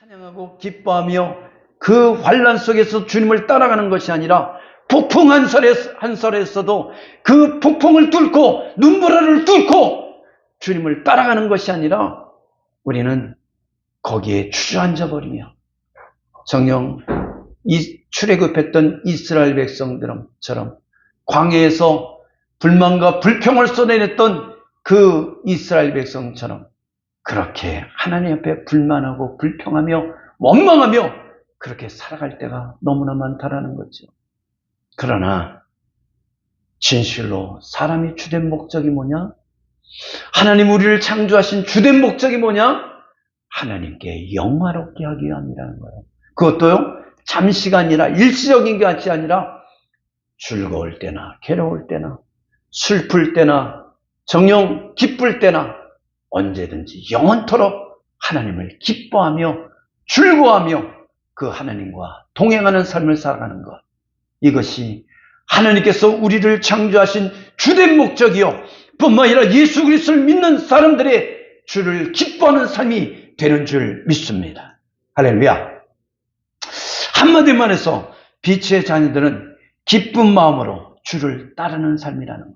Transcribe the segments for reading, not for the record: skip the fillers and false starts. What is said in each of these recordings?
찬양하고 기뻐하며 그 환난 속에서 주님을 따라가는 것이 아니라 폭풍 한설에서도 그 폭풍을 뚫고 눈보라를 뚫고 주님을 따라가는 것이 아니라 우리는 거기에 주저앉아 버리며 정녕 출애굽했던 이스라엘 백성들처럼 광야에서 불만과 불평을 쏟아냈던 그 이스라엘 백성처럼 그렇게 하나님 앞에 불만하고 불평하며 원망하며 그렇게 살아갈 때가 너무나 많다라는 거죠. 그러나 진실로 사람이 주된 목적이 뭐냐? 하나님 우리를 창조하신 주된 목적이 뭐냐? 하나님께 영화롭게 하기 위함이라는 거예요. 그것도요, 잠시가 아니라 일시적인 것이 아니라 즐거울 때나 괴로울 때나 슬플 때나 정녕 기쁠 때나 언제든지 영원토록 하나님을 기뻐하며 즐거워하며 그 하나님과 동행하는 삶을 살아가는 것, 이것이 하나님께서 우리를 창조하신 주된 목적이요 뿐만 아니라 예수 그리스도를 믿는 사람들의 주를 기뻐하는 삶이 되는 줄 믿습니다. 할렐루야. 한마디만 해서 빛의 자녀들은 기쁜 마음으로 주를 따르는 삶이라는 거예요.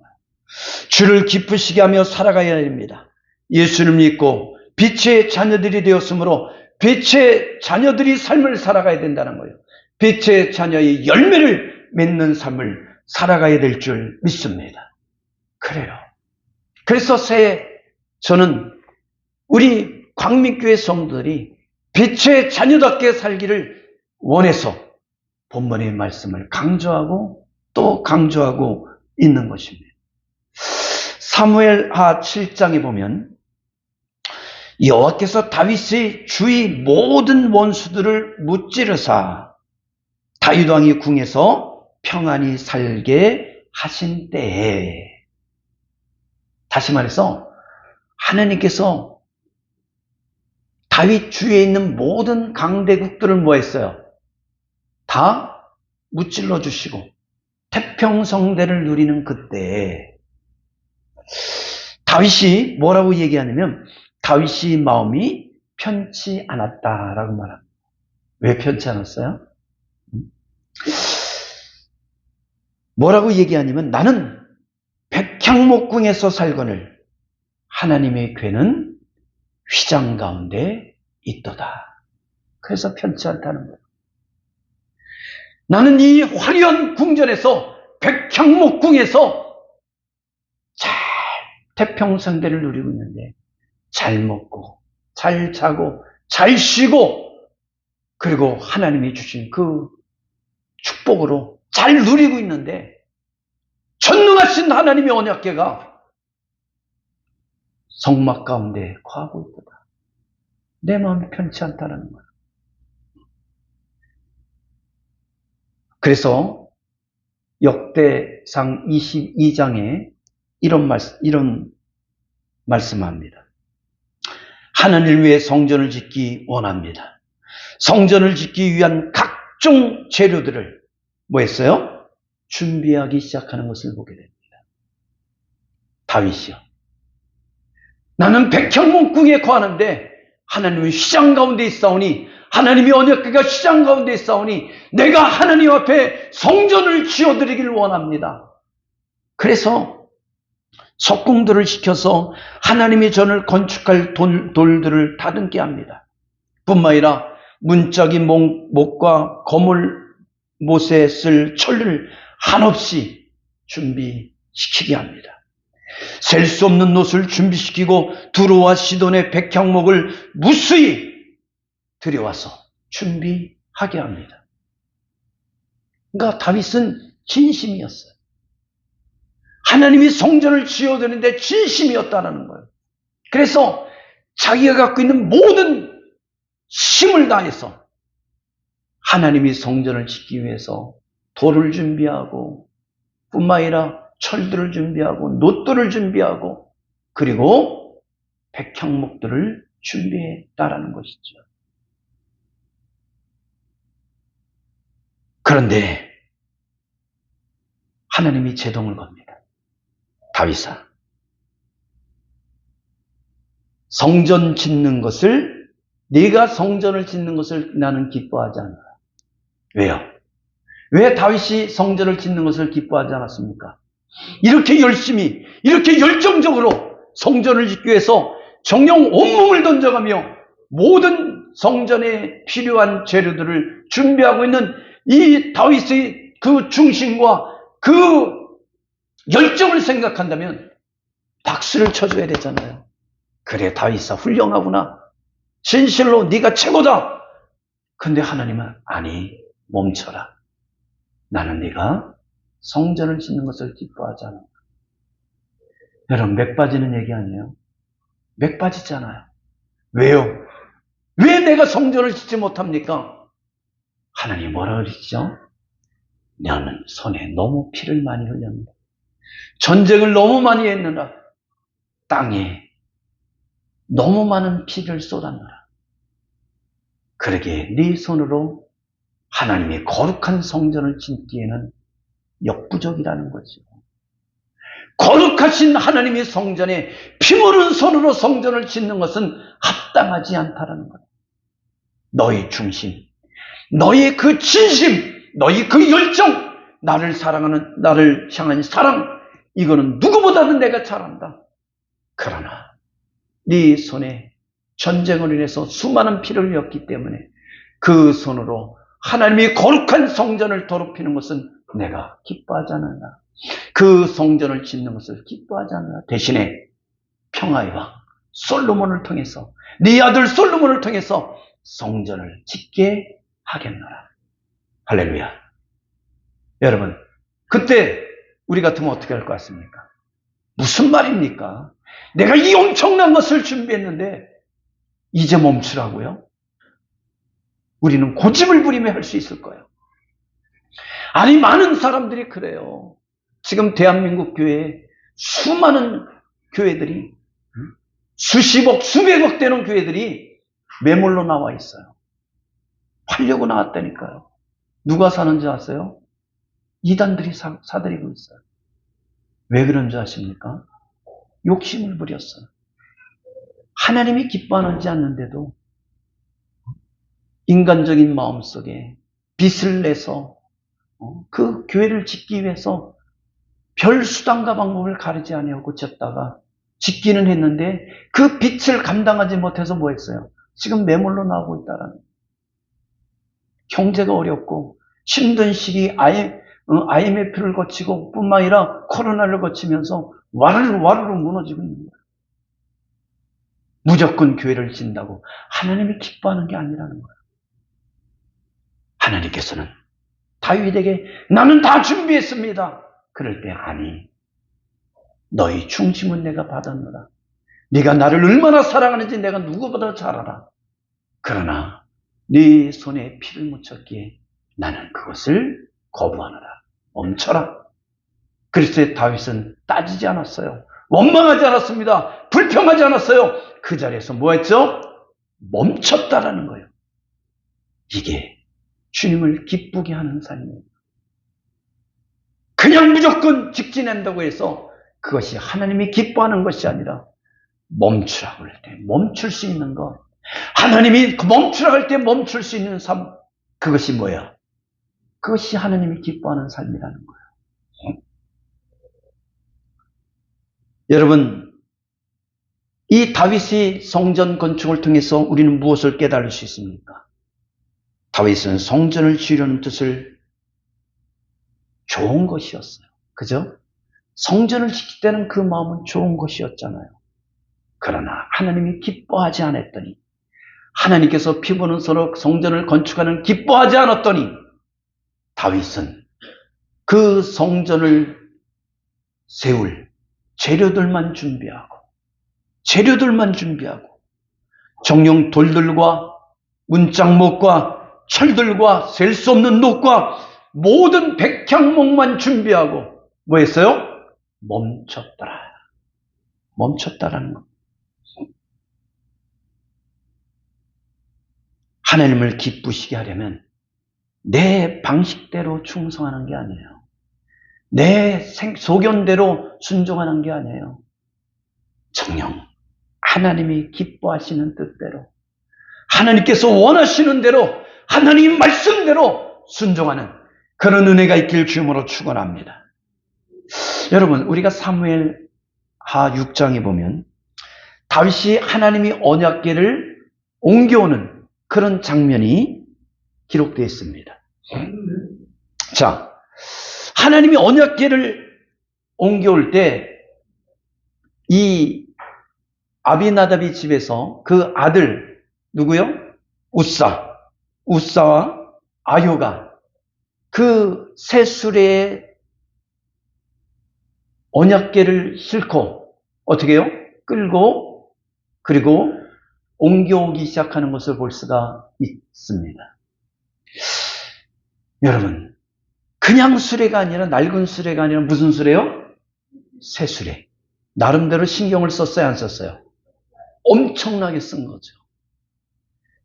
주를 기쁘시게 하며 살아가야 됩니다. 예수를 믿고 빛의 자녀들이 되었으므로 빛의 자녀들이 삶을 살아가야 된다는 거예요. 빛의 자녀의 열매를 맺는 삶을 살아가야 될 줄 믿습니다. 그래요. 그래서 저는 우리 광민교회 성도들이 빛의 자녀답게 살기를 원해서 본문의 말씀을 강조하고 또 강조하고 있는 것입니다. 사무엘하 7장에 보면 여호와께서 다윗의 주의 모든 원수들을 무찌르사 다윗 왕이 궁에서 평안히 살게 하신 때에, 다시 말해서 하나님께서 다윗 주위에 있는 모든 강대국들을 뭐 했어요? 다 무찔러 주시고 태평성대를 누리는 그때에 다윗이 뭐라고 얘기하냐면 다윗이 마음이 편치 않았다라고 말합니다. 왜 편치 않았어요? 뭐라고 얘기하냐면 나는 백향목궁에서 살거늘 하나님의 궤는 휘장 가운데 있도다. 그래서 편치 않다는 거예요. 나는 이 화려한 궁전에서 백향목궁에서 잘 태평성대를 누리고 있는데 잘 먹고 잘 자고 잘 쉬고 그리고 하나님이 주신 그 축복으로 잘 누리고 있는데 전능하신 하나님의 언약궤가 성막 가운데 거하고 있도다. 내 마음이 편치 않다는 거야. 그래서 역대상 22장에 이런 말씀합니다. 하나님을 위해 성전을 짓기 원합니다. 성전을 짓기 위한 각종 재료들을 뭐 했어요? 준비하기 시작하는 것을 보게 됩니다. 다윗이요. 나는 백향목궁에 거하는데 하나님의 휘장 가운데 있사오니 하나님의 언약궤가 휘장 가운데 있사오니 내가 하나님 앞에 성전을 지어드리기를 원합니다. 그래서 석궁들을 시켜서 하나님이 전을 건축할 돌들을 다듬게 합니다. 뿐만 아니라 문짝이 목과 거물 못에 쓸 철을 한없이 준비시키게 합니다. 셀 수 없는 옷을 준비시키고 두로와 시돈의 백향목을 무수히 들여와서 준비하게 합니다. 그러니까 다윗은 진심이었어요. 하나님이 성전을 지어드리는데 진심이었다는 거예요. 그래서 자기가 갖고 있는 모든 힘을 다해서 하나님이 성전을 짓기 위해서 돌을 준비하고 뿐만 아니라 철들을 준비하고 놋돌을 준비하고 그리고 백향목들을 준비했다라는 것이죠. 그런데 하나님이 제동을 겁니다. 다윗아, 성전 짓는 것을 네가 성전을 짓는 것을 나는 기뻐하지 않아. 왜요? 왜 다윗이 성전을 짓는 것을 기뻐하지 않았습니까? 이렇게 열심히, 이렇게 열정적으로 성전을 짓기 위해서 정녕 온몸을 던져가며 모든 성전에 필요한 재료들을 준비하고 있는 이 다윗의 그 중심과 그 열정을 생각한다면 박수를 쳐줘야 되잖아요. 그래, 다윗아 훌륭하구나. 진실로 네가 최고다. 근데 하나님은 아니, 멈춰라. 나는 네가 성전을 짓는 것을 기뻐하지 않아. 여러분, 맥 빠지는 얘기 아니에요? 맥 빠지잖아요. 왜요? 왜 내가 성전을 짓지 못합니까? 하나님 뭐라 그러시죠? 너는 손에 너무 피를 많이 흘렸다. 전쟁을 너무 많이 했느라 땅에 너무 많은 피를 쏟았느라. 그러기에 네 손으로 하나님의 거룩한 성전을 짓기에는 역부족이라는 거죠. 거룩하신 하나님의 성전에 피 묻은 손으로 성전을 짓는 것은 합당하지 않다라는 거예요. 너의 중심, 너의 그 진심, 너의 그 열정, 나를 사랑하는, 나를 향한 사랑, 이거는 누구보다도 내가 잘한다. 그러나 네 손에 전쟁으로 인해서 수많은 피를 흘렸기 때문에 그 손으로 하나님의 거룩한 성전을 더럽히는 것은 내가 기뻐하지 않는다. 그 성전을 짓는 것을 기뻐하지 않는다. 대신에 평화의 왕 솔로몬을 통해서, 네 아들 솔로몬을 통해서 성전을 짓게 하겠노라. 할렐루야. 여러분, 그때 우리 같으면 어떻게 할 것 같습니까? 무슨 말입니까? 내가 이 엄청난 것을 준비했는데 이제 멈추라고요? 우리는 고집을 부리며 할 수 있을 거예요. 아니, 많은 사람들이 그래요. 지금 대한민국 교회에 수많은 교회들이, 수십억, 수백억 되는 교회들이 매몰로 나와 있어요. 팔려고 나왔다니까요. 누가 사는지 아세요? 이단들이 사들이고 있어요. 왜 그런 줄 아십니까? 욕심을 부렸어요. 하나님이 기뻐하지 않는데도 인간적인 마음속에 빚을 내서 그 교회를 짓기 위해서 별 수단과 방법을 가리지 아니하고 짓다가 짓기는 했는데 그 빚을 감당하지 못해서 뭐 했어요? 지금 매몰로 나오고 있다라는. 경제가 어렵고 힘든 시기 IMF를 거치고 뿐만 아니라 코로나를 거치면서 와르르 무너지고 있는 거예요. 무조건 교회를 짓는다고 하나님이 기뻐하는 게 아니라는 거예요. 하나님께서는 다윗에게 나는 다 준비했습니다. 그럴 때 아니, 너희 중심은 내가 받았노라. 네가 나를 얼마나 사랑하는지 내가 누구보다 잘 알아. 그러나 네 손에 피를 묻혔기에 나는 그것을 거부하노라. 멈춰라. 그리스도의 다윗은 따지지 않았어요. 원망하지 않았습니다. 불평하지 않았어요. 그 자리에서 뭐 했죠? 멈췄다라는 거예요. 이게 주님을 기쁘게 하는 삶입니다. 그냥 무조건 직진한다고 해서 그것이 하나님이 기뻐하는 것이 아니라 멈추라고 할 때 멈출 수 있는 것, 하나님이 멈추라고 할 때 멈출 수 있는 삶, 그것이 뭐야? 그것이 하나님이 기뻐하는 삶이라는 거예요. 여러분, 이 다윗의 성전 건축을 통해서 우리는 무엇을 깨달을 수 있습니까? 다윗은 성전을 지으려는 뜻을 좋은 것이었어요. 그죠? 성전을 짓기 때는 그 마음은 좋은 것이었잖아요. 그러나 하나님이 기뻐하지 않았더니, 하나님께서 피 부는 손으로 성전을 건축하는 기뻐하지 않았더니 다윗은 그 성전을 세울 재료들만 준비하고 정령 돌들과 문짝목과 철들과 셀 수 없는 녹과 모든 백향목만 준비하고 뭐 했어요? 멈췄다라는 것. 하나님을 기쁘시게 하려면 내 방식대로 충성하는 게 아니에요. 내 소견대로 순종하는 게 아니에요. 정녕 하나님이 기뻐하시는 뜻대로, 하나님께서 원하시는 대로 하나님 말씀대로 순종하는 그런 은혜가 있길 주님으로 축원합니다. 여러분, 우리가 사무엘하 6장에 보면 다윗이 하나님이 언약궤를 옮겨오는 그런 장면이 기록되어 있습니다. 자, 하나님이 언약궤를 옮겨올 때 이 아비나답이 집에서 그 아들 누구요? 우사와 아요가 그 세 수레의 언약궤를 싣고 어떻게 해요? 끌고 그리고 옮겨오기 시작하는 것을 볼 수가 있습니다. 여러분, 그냥 수레가 아니라 낡은 수레가 아니라 무슨 수레요? 새 수레. 나름대로 신경을 썼어요, 안 썼어요? 엄청나게 쓴 거죠.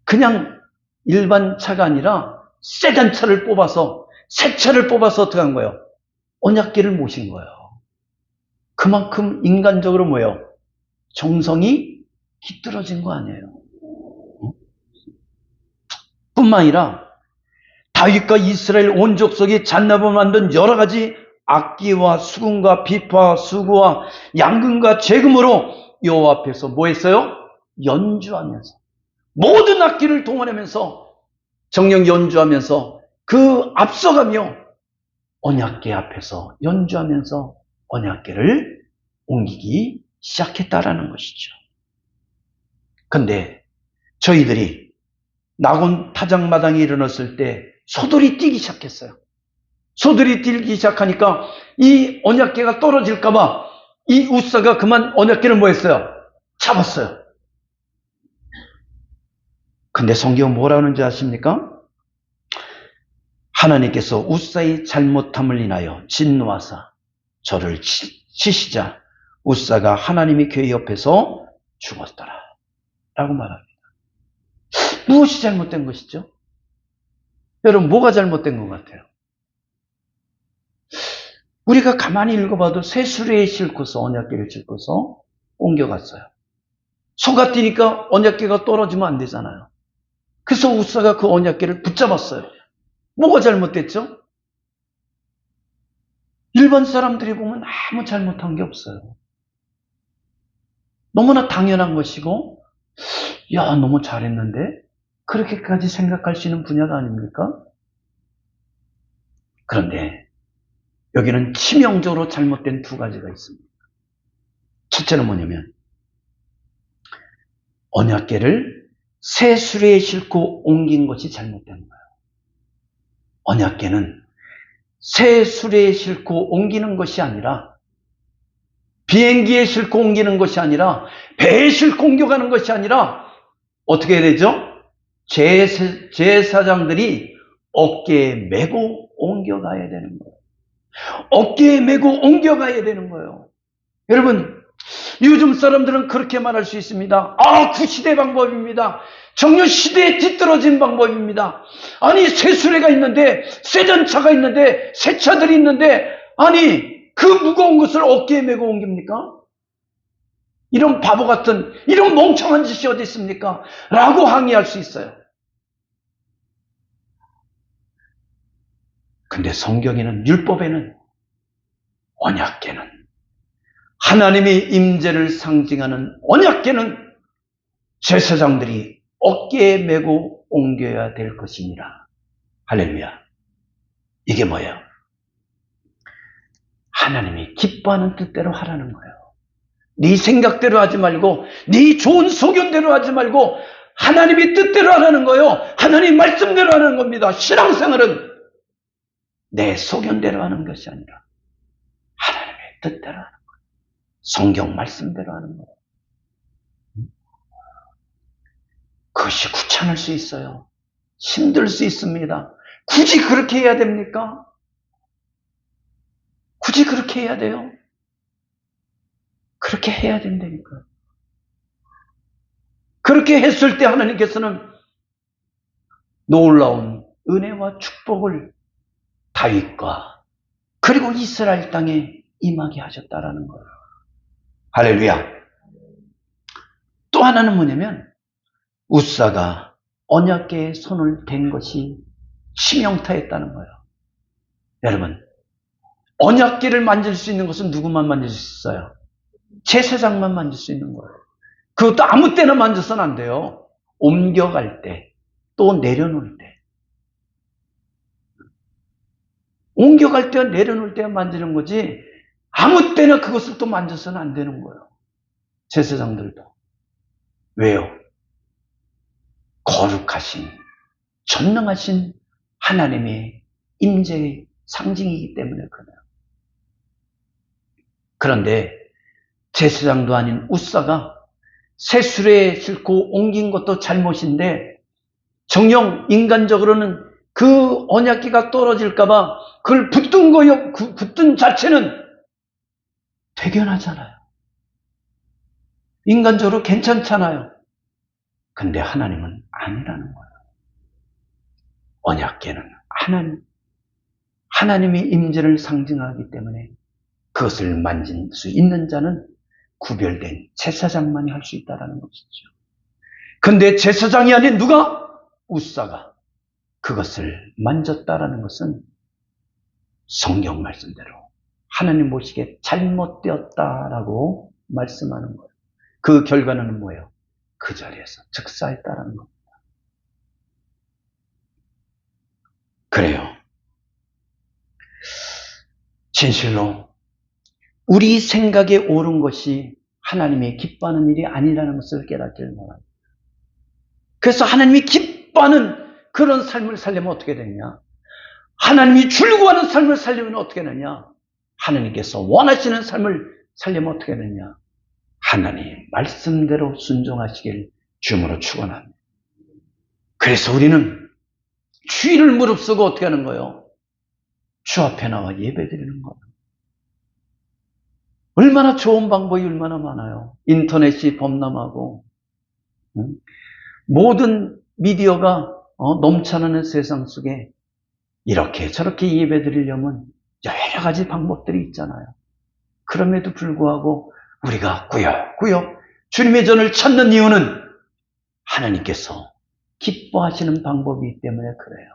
그냥 일반 차가 아니라 세단 차를 뽑아서, 새 차를 뽑아서 어떻게 한 거예요? 언약궤를 모신 거예요. 그만큼 인간적으로 뭐예요? 정성이 깃들어진 거 아니에요. 뿐만 아니라 다윗과 이스라엘 온 족속이 잔나무 만든 여러 가지 악기와 수금과 비파와 수구와 양금과 재금으로 여호와 앞에서 뭐 했어요? 연주하면서 모든 악기를 동원하면서 정령 연주하면서 그 앞서가며 언약궤 앞에서 연주하면서 언약궤를 옮기기 시작했다라는 것이죠. 근데 저희들이 낙원 타작마당에 일어났을 때 소들이 뛰기 시작했어요. 소들이 뛰기 시작하니까 이 언약궤가 떨어질까봐 이 우사가 그만 언약궤를 뭐 했어요? 잡았어요. 근데 성경은 뭐라는지 아십니까? 하나님께서 우사의 잘못함을 인하여 진노하사 저를 치시자 우사가 하나님의 궤 옆에서 죽었더라 라고 말합니다. 무엇이 잘못된 것이죠? 여러분, 뭐가 잘못된 것 같아요? 우리가 가만히 읽어봐도 새 수레에 싣고서 언약궤를 싣고서 옮겨갔어요. 소가 뛰니까 언약궤가 떨어지면 안 되잖아요. 그래서 우사가 그 언약궤를 붙잡았어요. 뭐가 잘못됐죠? 일반 사람들이 보면 아무 잘못한 게 없어요. 너무나 당연한 것이고, 야, 너무 잘했는데? 그렇게까지 생각할 수 있는 분야가 아닙니까? 그런데 여기는 치명적으로 잘못된 두 가지가 있습니다. 첫째는 뭐냐면 언약궤를 새 수레에 싣고 옮긴 것이 잘못된 거예요. 언약궤는 새 수레에 싣고 옮기는 것이 아니라 비행기에 싣고 옮기는 것이 아니라 배에 싣고 옮겨가는 것이 아니라 어떻게 해야 되죠? 제사장들이 어깨에 메고 옮겨가야 되는 거예요. 어깨에 메고 옮겨가야 되는 거예요. 여러분, 요즘 사람들은 그렇게 말할 수 있습니다. 아, 구시대 방법입니다. 정녕 시대에 뒤떨어진 방법입니다. 아니, 새 수레가 있는데, 새 전차가 있는데, 새 차들이 있는데, 아니, 그 무거운 것을 어깨에 메고 옮깁니까? 이런 바보 같은, 이런 멍청한 짓이 어디 있습니까? 라고 항의할 수 있어요. 근데 성경에는, 율법에는, 언약궤는, 하나님의 임재를 상징하는 언약궤는 제사장들이 어깨에 메고 옮겨야 될 것이니라. 할렐루야. 이게 뭐예요? 하나님이 기뻐하는 뜻대로 하라는 거예요. 네 생각대로 하지 말고, 네 좋은 소견대로 하지 말고 하나님의 뜻대로 하라는 거예요. 하나님 말씀대로 하는 겁니다. 신앙생활은 내 소견대로 하는 것이 아니라 하나님의 뜻대로 하는 거예요. 성경 말씀대로 하는 거예요. 그것이 귀찮을 수 있어요. 힘들 수 있습니다. 굳이 그렇게 해야 됩니까? 굳이 그렇게 해야 돼요? 그렇게 해야 된다니까요. 그렇게 했을 때 하나님께서는 놀라운 은혜와 축복을 다윗과 그리고 이스라엘 땅에 임하게 하셨다라는 거예요. 할렐루야. 또 하나는 뭐냐면 우사가 언약궤에 손을 댄 것이 치명타였다는 거예요. 여러분, 언약궤를 만질 수 있는 것은 누구만 만질 수 있어요? 제사장만 만질 수 있는 거예요. 그것도 아무 때나 만져서는 안 돼요. 옮겨갈 때, 또 내려놓을 때. 옮겨갈 때와 내려놓을 때만 만지는 거지, 아무 때나 그것을 또 만져서는 안 되는 거예요. 제사장들도. 왜요? 거룩하신, 전능하신 하나님의 임재의 상징이기 때문에 그래요. 그런데 제사장도 아닌 우사가 세술에 싣고 옮긴 것도 잘못인데 정녕 인간적으로는 그 언약궤가 떨어질까봐 그걸 붙든 자체는 대견하잖아요. 인간적으로 괜찮잖아요. 근데 하나님은 아니라는 거예요. 언약궤는 하나님의 임재를 상징하기 때문에 그것을 만질 수 있는 자는 구별된 제사장만이 할 수 있다는 것이죠. 근데 제사장이 아닌 누가? 우사가 그것을 만졌다라는 것은 성경 말씀대로 하나님 보시기에 잘못되었다라고 말씀하는 거예요. 그 결과는 뭐예요? 그 자리에서 즉사했다라는 겁니다. 그래요. 진실로 우리 생각에 옳은 것이 하나님이 기뻐하는 일이 아니라는 것을 깨닫기를 원합니다. 그래서 하나님이 기뻐하는 그런 삶을 살려면 어떻게 되느냐? 하나님이 즐거워하는 삶을 살려면 어떻게 되느냐? 하나님께서 원하시는 삶을 살려면 어떻게 되느냐? 하나님 말씀대로 순종하시길 주님으로 축원합니다. 그래서 우리는 주의를 무릅쓰고 어떻게 하는 거예요? 주 앞에 나와 예배드리는 거예요. 얼마나 좋은 방법이 얼마나 많아요. 인터넷이 범람하고 모든 미디어가 넘쳐나는 세상 속에 이렇게 저렇게 예배드리려면 여러 가지 방법들이 있잖아요. 그럼에도 불구하고 우리가 꾸역꾸역 주님의 전을 찾는 이유는 하나님께서 기뻐하시는 방법이기 때문에 그래요.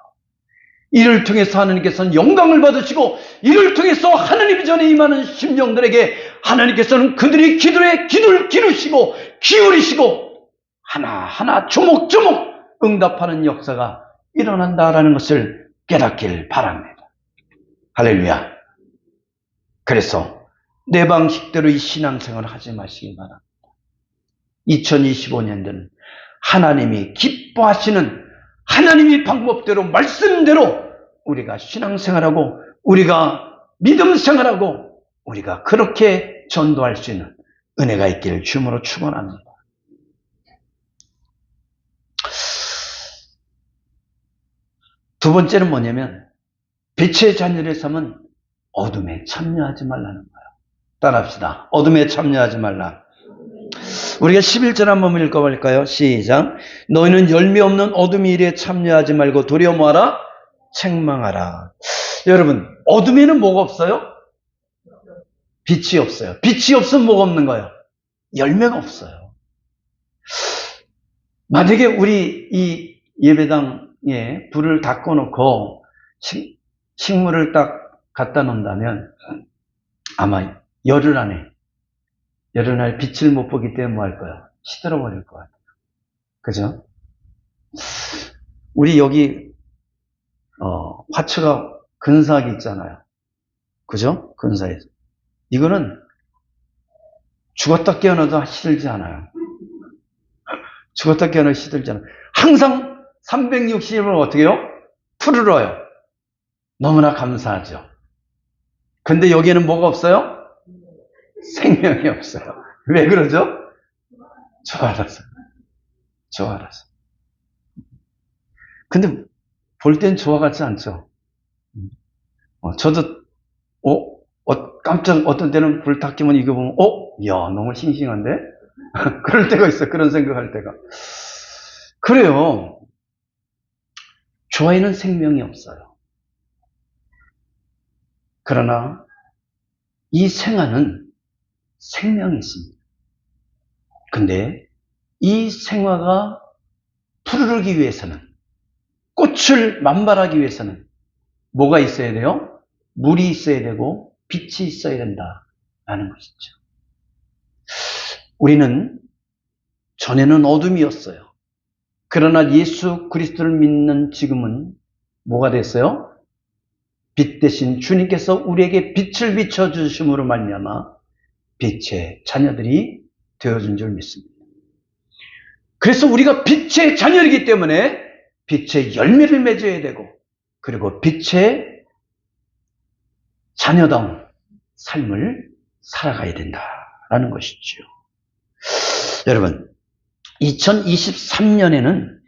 이를 통해서 하나님께서는 영광을 받으시고 이를 통해서 하나님 전에 임하는 심령들에게 하나님께서는 그들이 기도에 기도를 기르시고 기울이시고 하나하나 조목조목 응답하는 역사가 일어난다라는 것을 깨닫길 바랍니다. 할렐루야. 그래서 내 방식대로 이 신앙생활을 하지 마시기 바랍니다. 2025년도는 하나님이 기뻐하시는 하나님의 방법대로 말씀대로 우리가 신앙생활하고 우리가 믿음생활하고 우리가 그렇게 전도할 수 있는 은혜가 있기를 주님으로 축원합니다. 두 번째는 뭐냐면 빛의 자녀를 삼은 어둠에 참여하지 말라는 거예요. 따라합시다. 어둠에 참여하지 말라. 우리가 11절 한번 읽어볼까요? 시작. 너희는 열매 없는 어둠의 일에 참여하지 말고 도리어 뭐하라? 책망하라. 여러분, 어둠에는 뭐가 없어요? 빛이 없어요. 빛이 없으면 뭐가 없는 거예요? 열매가 없어요. 만약에 우리 이 예배당에 불을 다 꺼놓고 식물을 딱 갖다 놓는다면 아마 열흘 안에 빛을 못 보기 때문에 뭐 할 거야? 시들어 버릴 것 같아요. 그죠? 우리 여기 화초가 근사하게 있잖아요. 그죠? 근사해서. 이거는 죽었다 깨어나도 시들지 않아요. 죽었다 깨어나도 시들지 않아요. 항상 360일 어떻게 해요? 푸르러요. 너무나 감사하죠. 근데 여기에는 뭐가 없어요? 생명이 없어요. 왜 그러죠? 저 알아서. 근데 볼 땐 좋아 같지 않죠? 저도 깜짝 어떤 때는 불 탁 끼면 이거 보면 야 너무 싱싱한데? 그럴 때가 있어요. 그런 생각할 때가. 그래요. 조화에는 생명이 없어요. 그러나 이 생화는 생명이 있습니다. 근데 이 생화가 푸르르기 위해서는, 꽃을 만발하기 위해서는 뭐가 있어야 돼요? 물이 있어야 되고 빛이 있어야 된다라는 것이죠. 우리는 전에는 어둠이었어요. 그러나 예수 그리스도를 믿는 지금은 뭐가 됐어요? 빛 대신 주님께서 우리에게 빛을 비춰주심으로 말미암아 빛의 자녀들이 되어준 줄 믿습니다. 그래서 우리가 빛의 자녀이기 때문에 빛의 열매를 맺어야 되고, 그리고 빛의 자녀다운 삶을 살아가야 된다라는 것이죠. 여러분, 2023년에는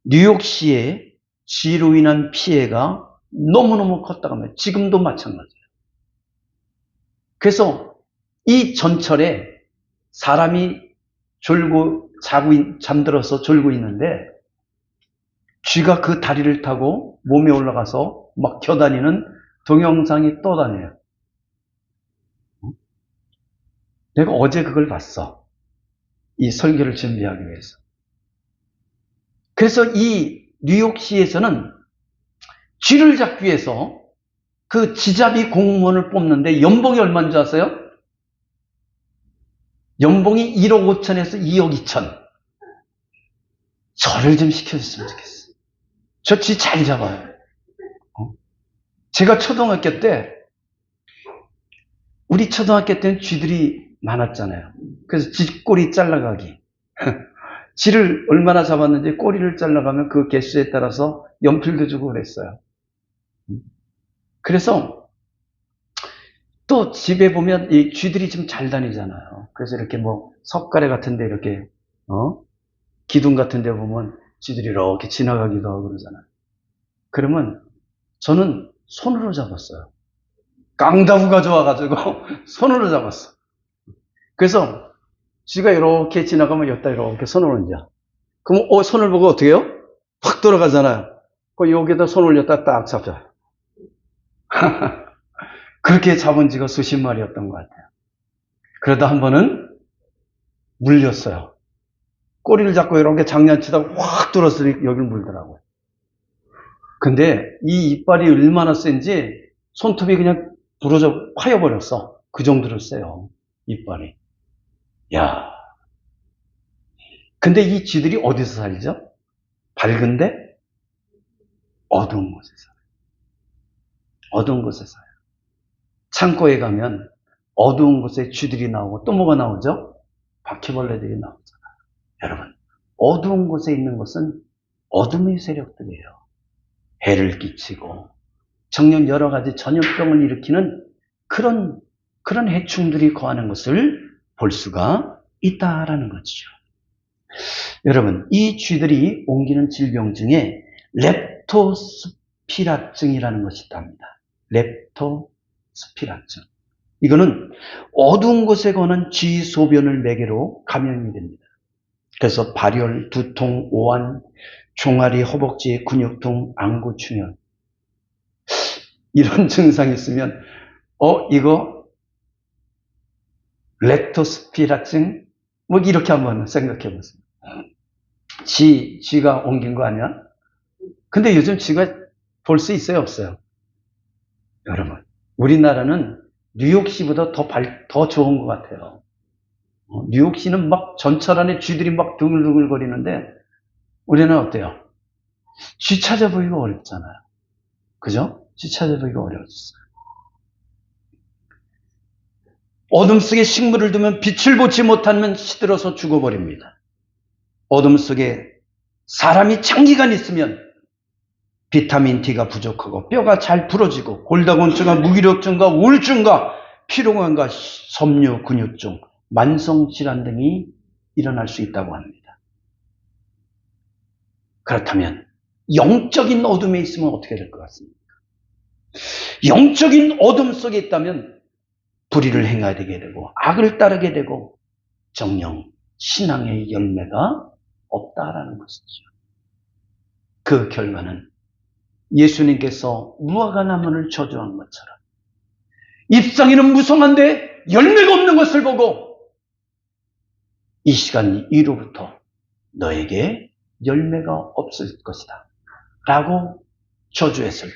뉴욕시의 지로 인한 피해가 너무너무 컸다고 합니다. 지금도 마찬가지예요. 그래서 이 전철에 사람이 잠들어서 졸고 있는데 쥐가 그 다리를 타고 몸에 올라가서 막 겨다니는 동영상이 떠다녀요. 내가 어제 그걸 봤어. 이 설교를 준비하기 위해서. 그래서 이 뉴욕시에서는 쥐를 잡기 위해서 그 지잡이 공무원을 뽑는데 연봉이 얼마인 줄 아세요? 연봉이 1억 5천에서 2억 2천. 저를 좀 시켜줬으면 좋겠어. 저 쥐 잘 잡아요. 제가 초등학교 때, 우리 초등학교 때는 쥐들이 많았잖아요. 그래서 쥐 꼬리 잘라가기. 쥐를 얼마나 잡았는지 꼬리를 잘라가면 그 개수에 따라서 연필도 주고 그랬어요. 그래서 또 집에 보면 이 쥐들이 좀 잘 다니잖아요. 그래서 이렇게 뭐 석가래 같은 데 이렇게 기둥 같은 데 보면 쥐들이 이렇게 지나가기도 하고 그러잖아요. 그러면 저는 손으로 잡았어요. 깡다구가 좋아가지고 손으로 잡았어. 그래서 쥐가 이렇게 지나가면 여기다 이렇게 손을 얹어. 그럼 손을 보고 어떻게 해요? 확 돌아가잖아요. 여기다 손 올렸다 딱 잡아요. 그렇게 잡은 쥐가 수십 마리였던 것 같아요. 그러다 한 번은 물렸어요. 꼬리를 잡고 이렇게 장난치다가 확 돌았으니 여기를 물더라고요. 근데 이 이빨이 얼마나 센지 손톱이 그냥 부러져 파여버렸어. 그 정도로 세요, 이빨이. 야. 근데 이 쥐들이 어디서 살죠? 밝은데 어두운 곳에 살아요. 어두운 곳에 살아요. 창고에 가면 어두운 곳에 쥐들이 나오고 또 뭐가 나오죠? 바퀴벌레들이 나오잖아요. 여러분, 어두운 곳에 있는 것은 어둠의 세력들이에요. 해를 끼치고 정녕 여러 가지 전염병을 일으키는 그런 해충들이 거하는 것을 볼 수가 있다라는 거죠. 여러분, 이 쥐들이 옮기는 질병 중에 렙토스피라증이라는 것이 있답니다. 렙토스피라증. 이거는 어두운 곳에 거는 쥐 소변을 매개로 감염이 됩니다. 그래서 발열, 두통, 오한, 종아리, 허벅지, 근육통, 안구 충혈. 이런 증상이 있으면 이거 렙토스피라증? 뭐 이렇게 한번 생각해 보세요. 쥐가 옮긴 거 아니야? 근데 요즘 쥐가 볼 수 있어요, 없어요? 여러분, 우리나라는 뉴욕시보다 더 좋은 것 같아요. 뉴욕시는 막 전철 안에 쥐들이 막 드글드글 거리는데 우리는 어때요? 쥐 찾아보기가 어렵잖아요. 그죠? 쥐 찾아보기가 어려워졌어요. 어둠 속에 식물을 두면 빛을 보지 못하면 시들어서 죽어버립니다. 어둠 속에 사람이 장기간 있으면 비타민 D가 부족하고 뼈가 잘 부러지고 골다공증과 무기력증과 우울증과 피로감과 섬유 근육증, 만성질환 등이 일어날 수 있다고 합니다. 그렇다면 영적인 어둠에 있으면 어떻게 될 것 같습니까? 영적인 어둠 속에 있다면 불의를 행하게 되고 악을 따르게 되고 정녕 신앙의 열매가 없다라는 것이죠. 그 결과는 예수님께서 무화과 나무를 저주한 것처럼 잎사귀는 무성한데 열매가 없는 것을 보고 이 시간 이로부터 너에게 열매가 없을 것이다 라고 저주했을 때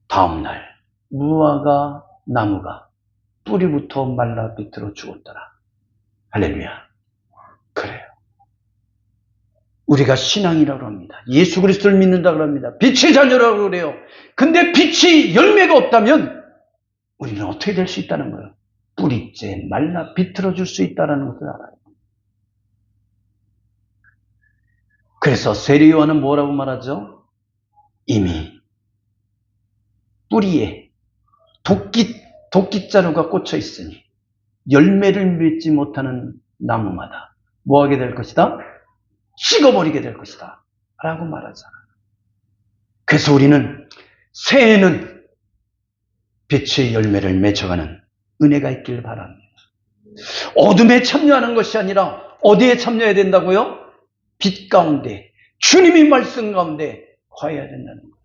다음날 무화과 나무가 뿌리부터 말라 비틀어 죽었더라. 할렐루야. 그래요. 우리가 신앙이라고 합니다. 예수 그리스도를 믿는다고 합니다. 빛의 자녀라고 그래요. 근데 빛이 열매가 없다면 우리는 어떻게 될 수 있다는 거예요? 뿌리째 말라 비틀어 줄 수 있다는 것을 알아요. 그래서 세례 요한은 뭐라고 말하죠? 이미 뿌리에 도끼자루가 꽂혀 있으니 열매를 맺지 못하는 나무마다 뭐하게 될 것이다? 식어버리게 될 것이다 라고 말하잖아. 그래서 우리는 새해에는 빛의 열매를 맺어가는 은혜가 있길 바랍니다. 어둠에 참여하는 것이 아니라 어디에 참여해야 된다고요? 빛 가운데, 주님의 말씀 가운데 거해야 된다는 거예요.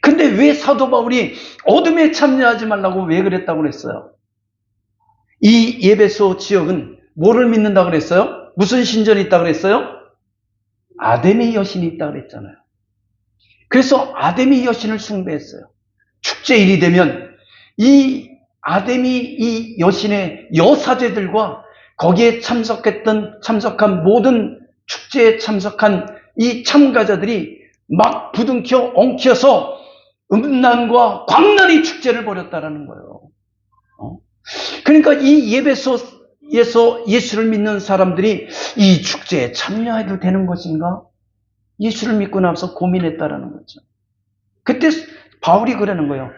근데 왜 사도 바울이 어둠에 참여하지 말라고 왜 그랬다고 그랬어요? 이 에베소 지역은 뭐를 믿는다고 그랬어요? 무슨 신전이 있다고 그랬어요? 아데미 여신이 있다고 그랬잖아요. 그래서 아데미 여신을 숭배했어요. 축제일이 되면 이 아데미 이 여신의 여사제들과 거기에 참석한 모든 축제에 참석한 이 참가자들이 막 부둥켜 엉켜서 음란과 광란의 축제를 벌였다라는 거예요. 그러니까 이 예배소에서 예수를 믿는 사람들이 이 축제에 참여해도 되는 것인가? 예수를 믿고 나서 고민했다라는 거죠. 그때 바울이 그러는 거예요.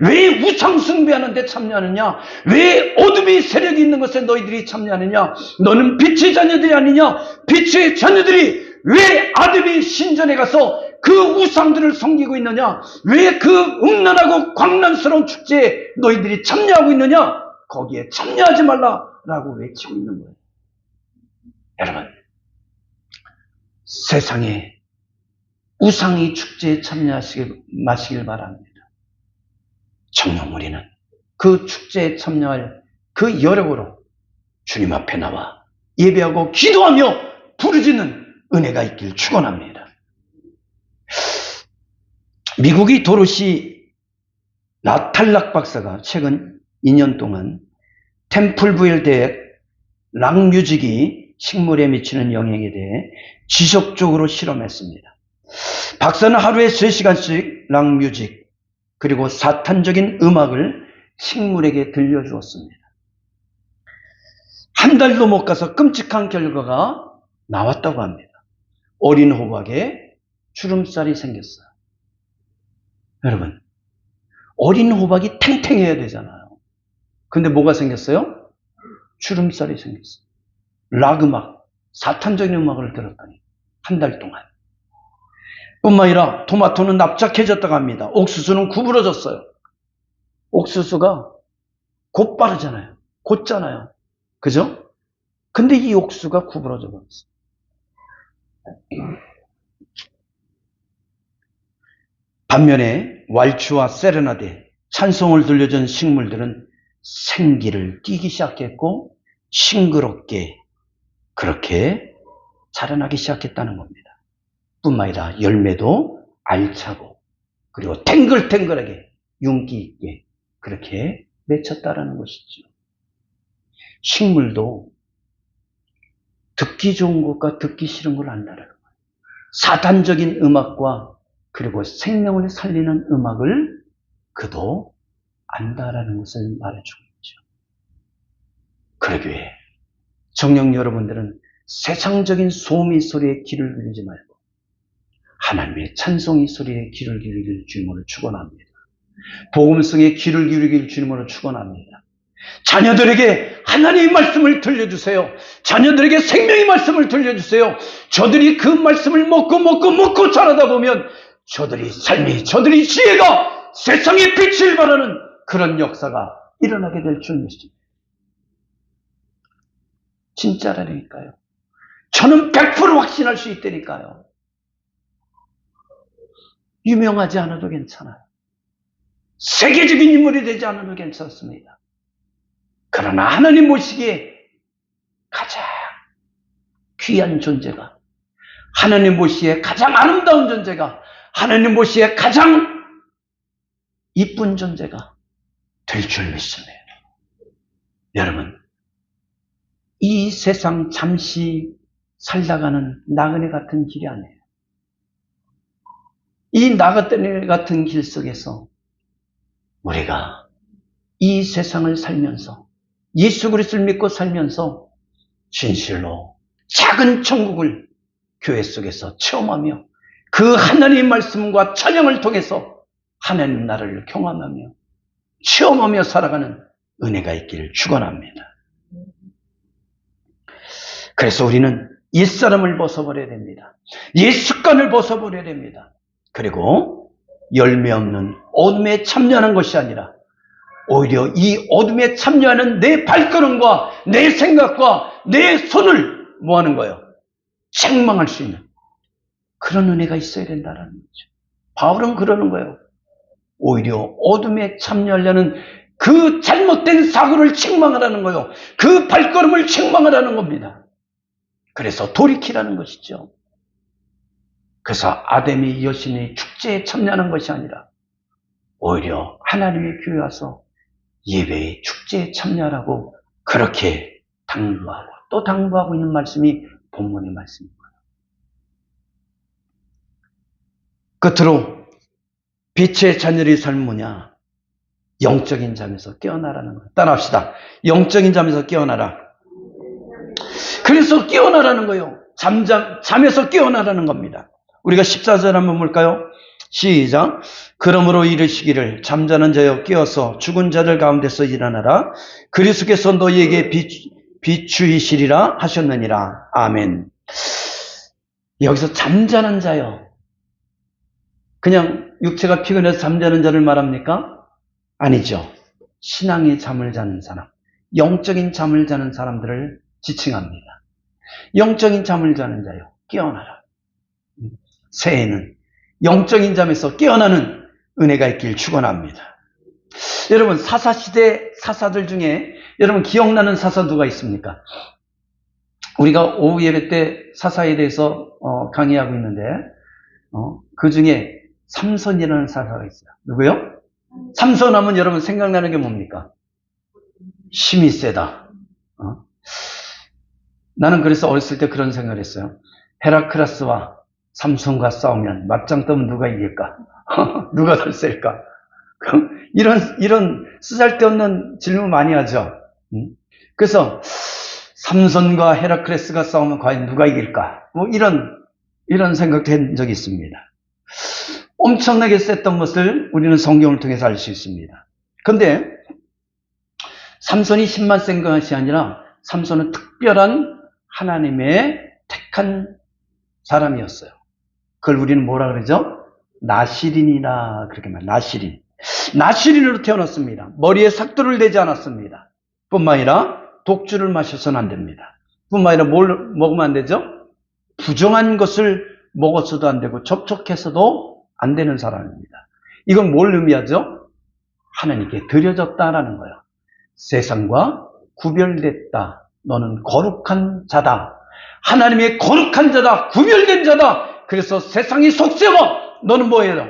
왜 우상 숭배하는 데 참여하느냐? 왜 어둠의 세력이 있는 것에 너희들이 참여하느냐? 너는 빛의 자녀들이 아니냐? 빛의 자녀들이 왜 아드의 신전에 가서 그 우상들을 섬기고 있느냐? 왜 그 음란하고 광란스러운 축제에 너희들이 참여하고 있느냐? 거기에 참여하지 말라라고 외치고 있는 거예요. 여러분, 세상에 우상의 축제에 참여하시길 마시길 바랍니다. 정녕 우리는 그 축제에 참여할 그 여력으로 주님 앞에 나와 예배하고 기도하며 부르짖는 은혜가 있길 축원합니다. 미국의 도로시 나탈락 박사가 최근 2년 동안 템플브일 대학 락뮤직이 식물에 미치는 영향에 대해 지속적으로 실험했습니다. 박사는 하루에 3시간씩 락뮤직 그리고 사탄적인 음악을 식물에게 들려주었습니다. 한 달도 못 가서 끔찍한 결과가 나왔다고 합니다. 어린 호박에 주름살이 생겼어요. 여러분, 어린 호박이 탱탱해야 되잖아요. 근데 뭐가 생겼어요? 주름살이 생겼어요. 락 음악, 사탄적인 음악을 들었더니 한 달 동안. 뿐만 아니라 토마토는 납작해졌다고 합니다. 옥수수는 구부러졌어요. 옥수수가 곧바르잖아요. 곧잖아요. 그죠? 근데 이 옥수수가 구부러져 버렸어요. 반면에 왈츠와 세레나데, 찬송을 들려준 식물들은 생기를 띠기 시작했고 싱그럽게 그렇게 자라나기 시작했다는 겁니다. 뿐만 아니라 열매도 알차고 그리고 탱글탱글하게 윤기 있게 그렇게 맺혔다라는 것이죠. 식물도 듣기 좋은 것과 듣기 싫은 걸 안다라는 거예요. 사탄적인 음악과 그리고 생명을 살리는 음악을 그도 안다라는 것을 말해주고 있죠. 그러기에 정녕 여러분들은 세상적인 소미 소리에 귀를 기울이지 말고 하나님의 찬송의 소리에 귀를 기울일 주님으로 축원합니다. 복음성에 귀를 기울일 주님으로 축원합니다. 자녀들에게 하나님의 말씀을 들려주세요. 자녀들에게 생명의 말씀을 들려주세요. 저들이 그 말씀을 먹고 자라다 보면 저들이 지혜가 세상의 빛을 발하는 그런 역사가 일어나게 될 줄 믿습니다. 진짜라니까요. 저는 100% 확신할 수 있다니까요. 유명하지 않아도 괜찮아요. 세계적인 인물이 되지 않아도 괜찮습니다. 그러나 하나님 보시기에 가장 귀한 존재가 하나님 보시기에 가장 아름다운 존재가, 하나님 보시기에 가장 이쁜 존재가 될 줄 믿습니다. 여러분, 이 세상 잠시 살다가는 나그네 같은 길이 아니에요. 이 나그네 같은 길 속에서 우리가 이 세상을 살면서 예수 그리스도를 믿고 살면서 진실로 작은 천국을 교회 속에서 체험하며 그 하나님의 말씀과 찬양을 통해서 하나님 나라를 경험하며 체험하며 살아가는 은혜가 있기를 축원합니다. 그래서 우리는 옛사람을 벗어버려야 됩니다. 옛 습관을 벗어버려야 됩니다. 그리고 열매 없는 어둠에 참여하는 것이 아니라 오히려 이 어둠에 참여하는 내 발걸음과 내 생각과 내 손을 뭐하는 거예요? 책망할 수 있는 그런 은혜가 있어야 된다는 거죠. 바울은 그러는 거예요. 오히려 어둠에 참여하려는 그 잘못된 사고를 책망하라는 거예요. 그 발걸음을 책망하라는 겁니다. 그래서 돌이키라는 것이죠. 그래서 아담이 여신의 축제에 참여하는 것이 아니라 오히려 하나님의 교회 와서 예배의 축제에 참여하라고 그렇게 당부하고 또 당부하고 있는 말씀이 본문의 말씀입니다. 끝으로 빛의 자녀의 삶은 뭐냐? 영적인 잠에서 깨어나라는 거예요. 따라합시다. 영적인 잠에서 깨어나라. 그래서 깨어나라는 거예요. 잠에서 깨어나라는 겁니다. 우리가 14절 한번 볼까요? 시작. 그러므로 이르시기를 잠자는 자여 깨어서 죽은 자들 가운데서 일어나라. 그리스도께서 너희에게 비추이시리라 하셨느니라. 아멘. 여기서 잠자는 자여, 그냥 육체가 피곤해서 잠자는 자를 말합니까? 아니죠. 신앙의 잠을 자는 사람, 영적인 잠을 자는 사람들을 지칭합니다. 영적인 잠을 자는 자여 깨어나라. 새해에는 영적인 잠에서 깨어나는 은혜가 있길 축원합니다. 여러분, 사사시대 사사들 중에 여러분 기억나는 사사 누가 있습니까? 우리가 오후 예배 때 사사에 대해서 강의하고 있는데 그 중에 삼손이라는 사사가 있어요. 누구요? 삼손 하면 여러분 생각나는 게 뭡니까? 힘이 세다. 나는 그래서 어렸을 때 그런 생각을 했어요. 헤라클레스와 삼손과 싸우면 맞짱 뜨면 누가 이길까? 누가 더 셀까? 이런 쓰잘데없는 질문 많이 하죠. 그래서 삼손과 헤라클레스가 싸우면 과연 누가 이길까? 뭐 이런 생각도 한 적이 있습니다. 엄청나게 셌던 것을 우리는 성경을 통해서 알 수 있습니다. 그런데 삼손이 힘만 센 것이 아니라 삼손은 특별한 하나님의 택한 사람이었어요. 그걸 우리는 뭐라 그러죠? 나시린이라 그렇게 말해요. 나시린으로 태어났습니다. 머리에 삭도를 대지 않았습니다. 뿐만 아니라 독주를 마셔서는 안 됩니다. 뿐만 아니라 뭘 먹으면 안 되죠? 부정한 것을 먹어서도 안 되고 접촉해서도 안 되는 사람입니다. 이건 뭘 의미하죠? 하나님께 드려졌다라는 거예요. 세상과 구별됐다. 너는 거룩한 자다. 하나님의 거룩한 자다. 구별된 자다. 그래서 세상이 속세워. 너는 뭐예요?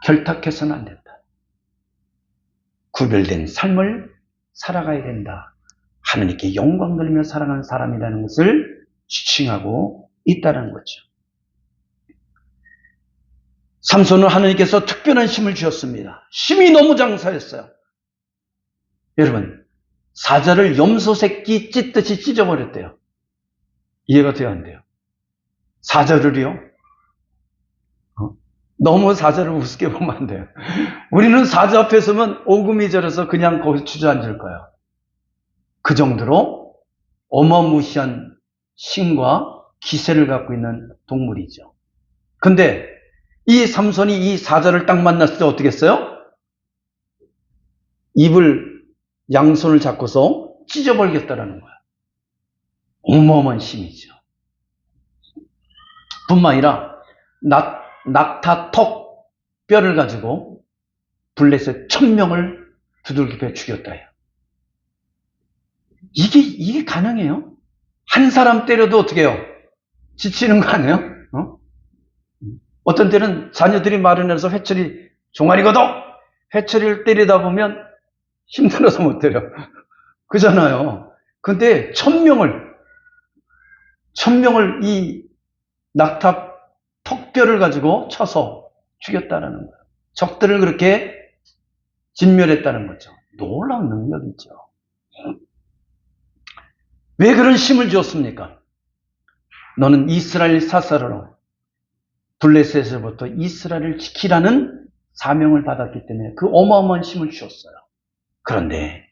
결탁해서는 안 된다. 구별된 삶을 살아가야 된다. 하나님께 영광 돌리며 살아가는 사람이라는 것을 지칭하고 있다는 거죠. 삼손은 하나님께서 특별한 힘을 주었습니다. 힘이 너무 장사했어요. 여러분, 사자를 염소 새끼 찢듯이 찢어버렸대요. 이해가 돼요, 안 돼요? 사자를요? 너무 사자를 우습게 보면 안 돼요. 우리는 사자 앞에 서면 오금이 저려서 그냥 거기서 주저앉을 거예요. 그 정도로 어마무시한 힘과 기세를 갖고 있는 동물이죠. 근데 이 삼손이 이 사자를 딱 만났을 때 어떻게 했어요? 입을 양손을 잡고서 찢어버리겠다라는 거야. 어마어마한 힘이죠. 뿐만 아니라 낙타 턱 뼈를 가지고 블레셋 1000명을 두들겨 죽였다 해요. 이게 가능해요? 한 사람 때려도 어떻게 해요? 지치는 거 아니에요? 어떤 때는 자녀들이 말을 해서 회초리 종아리거든 회초리를 때리다 보면 힘들어서 못 때려. 그잖아요. 근데 1000명을 이 낙탑 턱뼈를 가지고 쳐서 죽였다라는 거예요. 적들을 그렇게 진멸했다는 거죠. 놀라운 능력이죠. 왜 그런 힘을 주었습니까? 너는 이스라엘 사사로 블레셋에서부터 이스라엘을 지키라는 사명을 받았기 때문에 그 어마어마한 힘을 주었어요. 그런데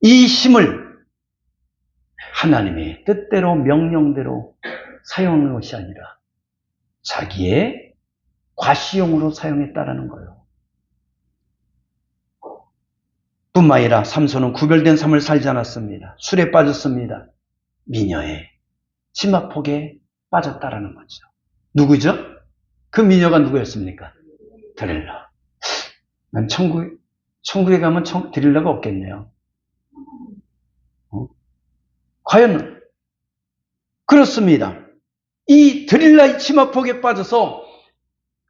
이 힘을 하나님의 뜻대로 명령대로 사용한 것이 아니라 자기의 과시용으로 사용했다라는 거예요. 뿐만 아니라 삼손은 구별된 삶을 살지 않았습니다. 술에 빠졌습니다. 미녀의 치마폭에 빠졌다라는 거죠. 누구죠? 그 미녀가 누구였습니까? 드릴라. 난 천국에 가면 드릴라가 없겠네요. 과연 그렇습니다. 이 드릴라의 치마폭에 빠져서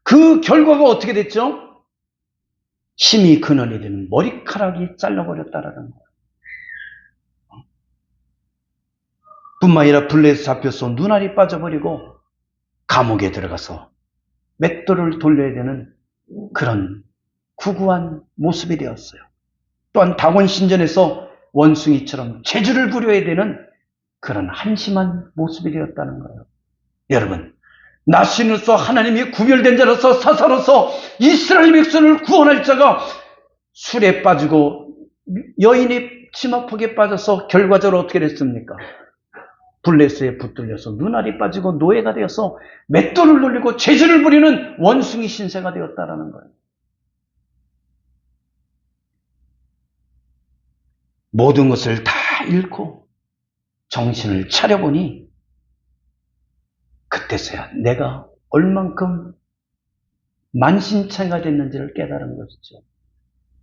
그 결과가 어떻게 됐죠? 힘이 근원이 되는 머리카락이 잘라버렸다라는 거예요. 뿐만 아니라 블레셋 잡혀서 눈알이 빠져버리고 감옥에 들어가서 맷돌을 돌려야 되는 그런 구구한 모습이 되었어요. 또한 다곤 신전에서 원숭이처럼 재주를 부려야 되는 그런 한심한 모습이 되었다는 거예요. 여러분, 나신으로서 하나님이 구별된 자로서 사사로서 이스라엘 백성을 구원할 자가 술에 빠지고 여인의 치마폭에 빠져서 결과적으로 어떻게 됐습니까? 블레셋에 붙들려서 눈알이 빠지고 노예가 되어서 맷돌을 돌리고 재주를 부리는 원숭이 신세가 되었다라는 거예요. 모든 것을 다 잃고 정신을 차려보니 그때서야 내가 얼만큼 만신창이가 됐는지를 깨달은 것이죠.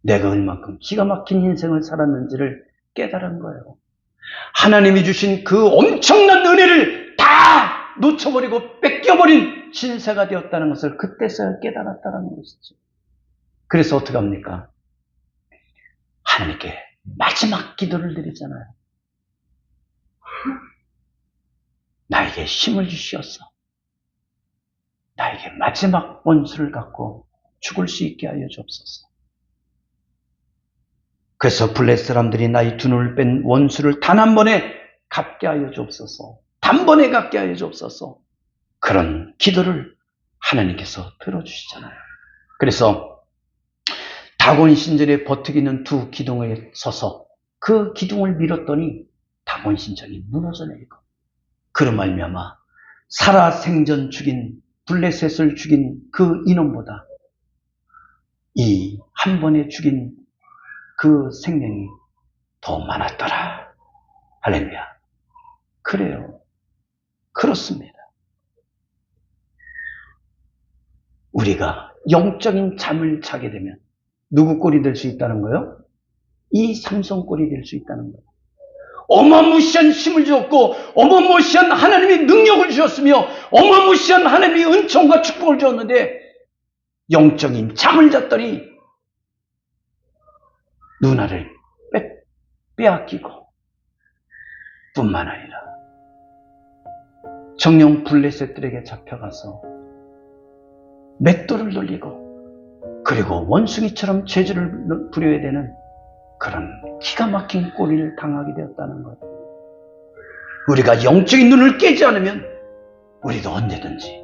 내가 얼만큼 기가 막힌 인생을 살았는지를 깨달은 거예요. 하나님이 주신 그 엄청난 은혜를 다 놓쳐버리고 뺏겨버린 신세가 되었다는 것을 그때서야 깨달았다는 것이죠. 그래서 어떻게 합니까? 하나님께 마지막 기도를 드리잖아요. 나에게 힘을 주시옵소서. 나에게 마지막 원수를 갖고 죽을 수 있게 하여 주옵소서. 그래서 블레셋 사람들이 나의 두 눈을 뺀 원수를 단 한 번에 갚게 하여 주옵소서. 단번에 갚게 하여 주옵소서. 그런 기도를 하나님께서 들어주시잖아요. 그래서 다곤 신전에 버티기는 두 기둥에 서서 그 기둥을 밀었더니 다곤 신전이 무너져 내리고 그런 말미암아 살아생전 죽인 블레셋을 죽인 그 인원보다 이 한 번에 죽인 그 생명이 더 많았더라. 할렐루야. 그래요. 그렇습니다. 우리가 영적인 잠을 자게 되면 누구 꼴이 될 수 있다는 거예요? 이 삼손 꼴이 될 수 있다는 거예요. 어마무시한 힘을 주었고 어마무시한 하나님의 능력을 주셨으며 어마무시한 하나님의 은총과 축복을 주었는데 영적인 잠을 잤더니 눈알을 빼앗기고 뿐만 아니라 정령 블레셋들에게 잡혀가서 맷돌을 돌리고 그리고 원숭이처럼 재주를 부려야 되는 그런 기가 막힌 꼴을 당하게 되었다는 것. 우리가 영적인 눈을 깨지 않으면 우리도 언제든지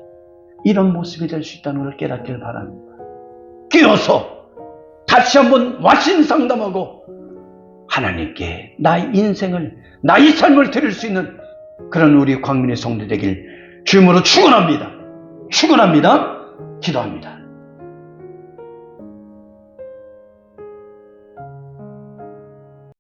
이런 모습이 될 수 있다는 걸 깨닫길 바랍니다. 깨어서 다시 한번 와신상담하고 하나님께 나의 인생을 나의 삶을 드릴 수 있는 그런 우리 광민의 성도 되길 주님으로 축원합니다. 축원합니다. 기도합니다.